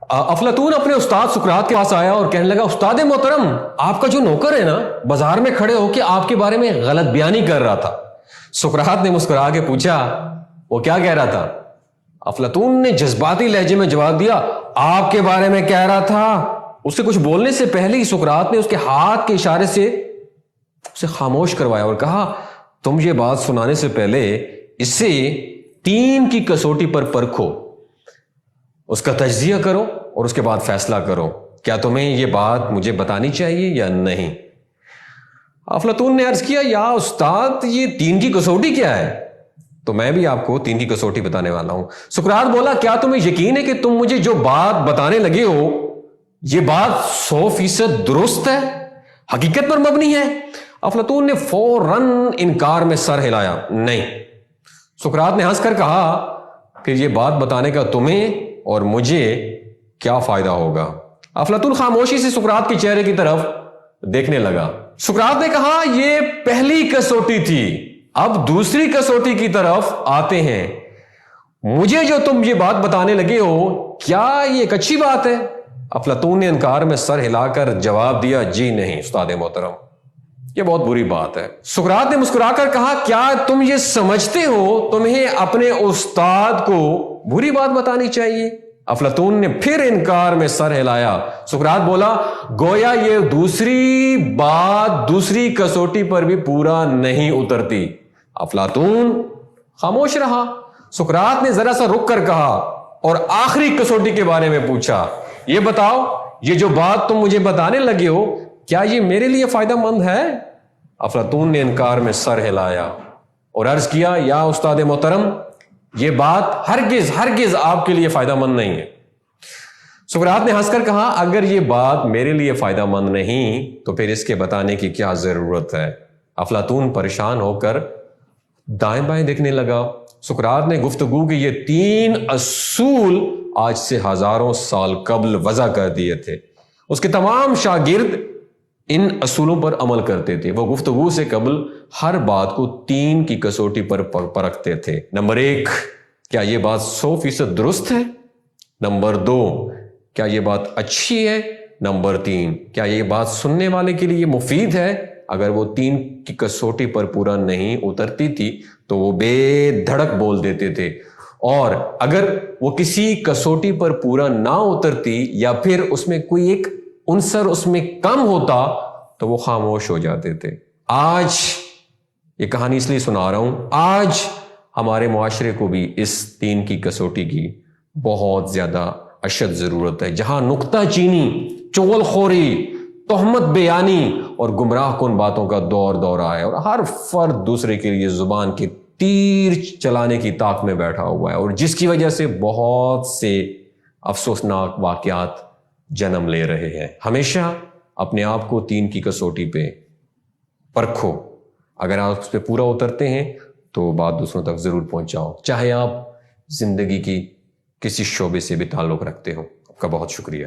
افلاطون اپنے استاد سقراط کے پاس آیا اور کہنے لگا استاد محترم آپ کا جو نوکر ہے نا بازار میں کھڑے ہو کے آپ کے بارے میں غلط بیانی کر رہا تھا۔ سقراط نے مسکرا کے پوچھا وہ کیا کہہ رہا تھا؟ افلاطون نے جذباتی لہجے میں جواب دیا آپ کے بارے میں کہہ رہا تھا۔ اسے کچھ بولنے سے پہلے ہی سقراط نے اس کے ہاتھ کے اشارے سے اسے خاموش کروایا اور کہا تم یہ بات سنانے سے پہلے اسے 3 کی کسوٹی پر پرکھو، اس کا تجزیہ کرو اور اس کے بعد فیصلہ کرو کیا تمہیں یہ بات مجھے بتانی چاہیے یا نہیں۔ افلاطون نے عرض کیا یا استاد یہ 3 کی کسوٹی کیا ہے؟ تو میں بھی آپ کو 3 کی کسوٹی بتانے والا ہوں۔ سقراط بولا کیا تمہیں یقین ہے کہ تم مجھے جو بات بتانے لگے ہو یہ بات 100% درست ہے، حقیقت پر مبنی ہے؟ افلاطون نے فوراً انکار میں سر ہلایا نہیں۔ سقراط نے ہنس کر کہا کہ یہ بات بتانے کا تمہیں اور مجھے کیا فائدہ ہوگا؟ افلاطون خاموشی سے سقراط کے چہرے کی طرف دیکھنے لگا۔ سقراط نے کہا یہ پہلی کسوٹی تھی، اب دوسری کسوٹی کی طرف آتے ہیں۔ مجھے جو تم یہ بات بتانے لگے ہو کیا یہ ایک اچھی بات ہے؟ افلاطون نے انکار میں سر ہلا کر جواب دیا جی نہیں استاد محترم، یہ بہت بری بات ہے۔ سقراط نے مسکرا کر کہا کیا تم یہ سمجھتے ہو تمہیں اپنے استاد کو بری بات بتانی چاہیے؟ افلاطون نے پھر انکار میں سر ہلایا۔ سقراط بولا گویا یہ دوسری بات دوسری کسوٹی پر بھی پورا نہیں اترتی۔ افلاطون خاموش رہا۔ سقراط نے ذرا سا رک کر کہا اور آخری کسوٹی کے بارے میں پوچھا یہ بتاؤ یہ جو بات تم مجھے بتانے لگے ہو کیا یہ میرے لیے فائدہ مند ہے؟ افلاطون نے انکار میں سر ہلایا اور عرض کیا یا استاد محترم یہ بات ہرگز آپ کے لیے فائدہ مند نہیں ہے۔ سقراط نے ہنس کر کہا اگر یہ بات میرے لیے فائدہ مند نہیں تو پھر اس کے بتانے کی کیا ضرورت ہے؟ افلاطون پریشان ہو کر دائیں بائیں دیکھنے لگا۔ سقراط نے گفتگو کے یہ 3 اصول آج سے ہزاروں سال قبل وضع کر دیے تھے۔ اس کے تمام شاگرد ان اصولوں پر عمل کرتے تھے۔ وہ گفتگو سے قبل ہر بات کو 3 کی کسوٹی پر پرکھتے تھے۔ نمبر 1 کیا یہ بات 100% درست ہے؟ نمبر 2 کیا یہ بات اچھی ہے؟ نمبر 3 کیا یہ بات سننے والے کے لیے مفید ہے؟ اگر وہ 3 کی کسوٹی پر پورا نہیں اترتی تھی تو وہ بے دھڑک بول دیتے تھے، اور اگر وہ کسی کسوٹی پر پورا نہ اترتی یا پھر اس میں کوئی ایک عنصر اس میں کم ہوتا تو وہ خاموش ہو جاتے تھے۔ آج یہ کہانی اس لیے سنا رہا ہوں، آج ہمارے معاشرے کو بھی اس 3 کی کسوٹی کی بہت زیادہ اشد ضرورت ہے، جہاں نکتہ چینی، چغل خوری، تہمت بیانی اور گمراہ کن باتوں کا دور آیا ہے، اور ہر فرد دوسرے کے لیے زبان کے تیر چلانے کی طاق میں بیٹھا ہوا ہے، اور جس کی وجہ سے بہت سے افسوسناک واقعات جنم لے رہے ہیں۔ ہمیشہ اپنے آپ کو 3 کی کسوٹی پہ پرکھو، اگر آپ اس پہ پورا اترتے ہیں تو بات دوسروں تک ضرور پہنچاؤ، چاہے آپ زندگی کی کسی شعبے سے بھی تعلق رکھتے ہو۔ آپ کا بہت شکریہ۔